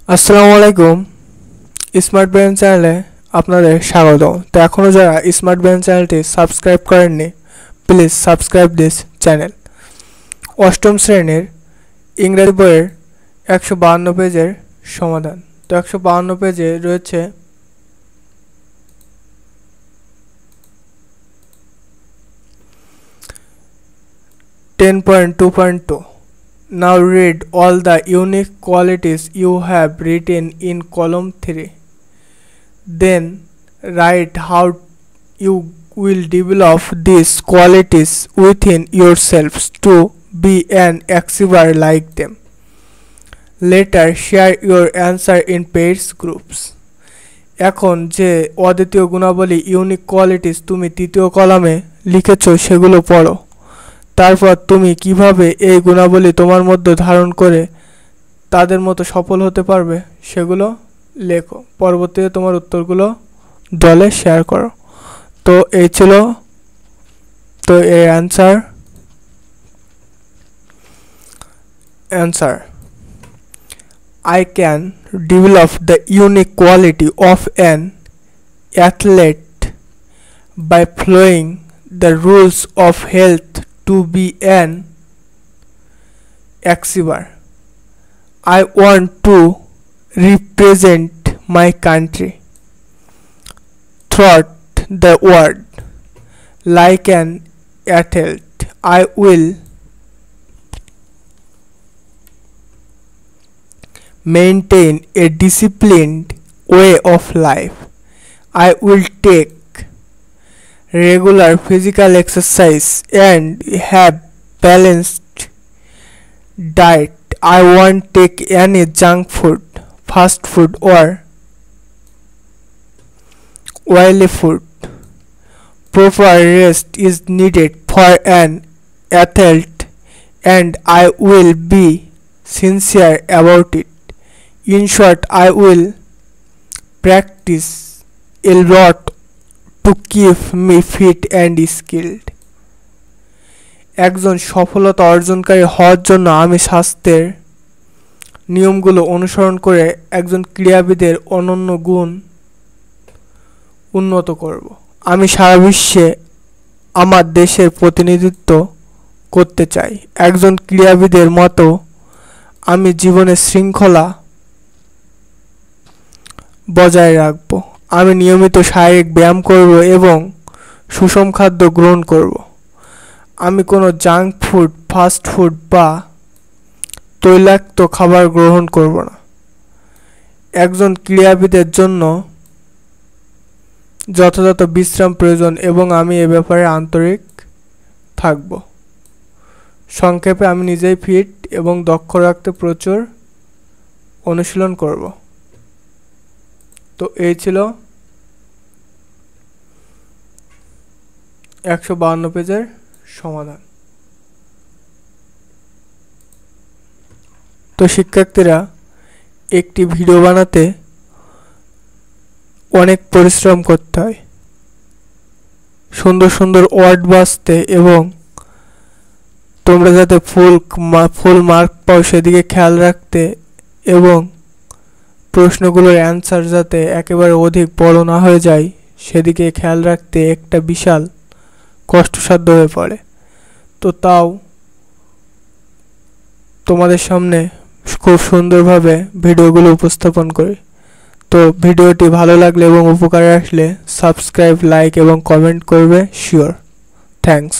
আসসালামু আলাইকুম। Smart brain চ্যানেলে আপনাদের স্বাগত। তো এখনও যারা স্মার্ট ব্রেন চ্যানেলটি সাবস্ক্রাইব করেননি, প্লিজ সাবস্ক্রাইব দিস চ্যানেল। অষ্টম শ্রেণীর ইংরেজি বইয়ের 152 পেজের সমাধান। তো 152 পেজে রয়েছে 10.2.2. Now read all the unique qualities you have written in column 3. Then write how you will develop these qualities within yourselves to be an achiever like them. Later share your answer in pairs groups. এখন যে অদ্বিতীয় গুণাবলী unique qualities তুমি তৃতীয় কলামে লিখেছো সেগুলো পড়ো। তারপর তুমি কিভাবে এই গুণাবলী তোমার মধ্যে ধারণ করে তাদের মতো সফল হতে পারবে সেগুলো লেখো। পরবর্তীতে তোমার উত্তরগুলো দলে শেয়ার করো। তো এই ছিল এর answer I can develop the unique quality of an athlete by following the rules of health to be an achiever. I want to represent my country throughout the world like an athlete. I will maintain a disciplined way of life. I will take regular physical exercise and have balanced diet. I won't take any junk food, fast food or oily food. Proper rest is needed for an athlete and I will be sincere about it. In short, I will practice a lot to keep me fit and skilled. একজন সফলতা অর্জনকারী হওয়ার জন্য আমি স্বাস্থ্যের নিয়মগুলো অনুসরণ করে একজন ক্রীড়াবিদের অনন্য গুণ উন্নত করব। আমি সারা বিশ্বে আমার দেশের প্রতিনিধিত্ব করতে চাই। একজন ক্রীড়াবিদের মতো আমি জীবনে শৃঙ্খলা বজায় রাখব। আমি নিয়মিত শারীরিক ব্যায়াম করব এবং সুষম খাদ্য গ্রহণ করব। আমি কোনো জাঙ্ক ফুড, ফাস্ট ফুড বা তৈলাক্ত খাবার গ্রহণ করব না। একজন ক্রীড়াবিদের জন্য যথাযথ বিশ্রাম প্রয়োজন এবং আমি এ ব্যাপারে আন্তরিক থাকব। সংক্ষেপে, আমি নিজেই ফিট এবং দক্ষ রাখতে প্রচুর অনুশীলন করব। তো এই ছিল 152 পেজের সমাধান। তো শিক্ষার্থীরা, একটি ভিডিও বানাতে অনেক পরিশ্রম করতে হয়, সুন্দর সুন্দর ওয়ার্ড বাছতে, এবং তোমরা যাতে ফুল মার্ক পাও সেদিকে খেয়াল রাখতে, এবং প্রশ্নগুলোর অ্যান্সার যাতে একেবারে অধিক বড় না হয়ে যায় সেদিকে খেয়াল রাখতে একটা বিশাল কষ্টসাধ্য হয়ে পড়ে। তো তাও তোমাদের সামনে খুব সুন্দরভাবে ভিডিওগুলো উপস্থাপন করি। তো ভিডিওটি ভালো লাগলে এবং উপকারে আসলে সাবস্ক্রাইব, লাইক এবং কমেন্ট করবে। শিওর। থ্যাঙ্কস।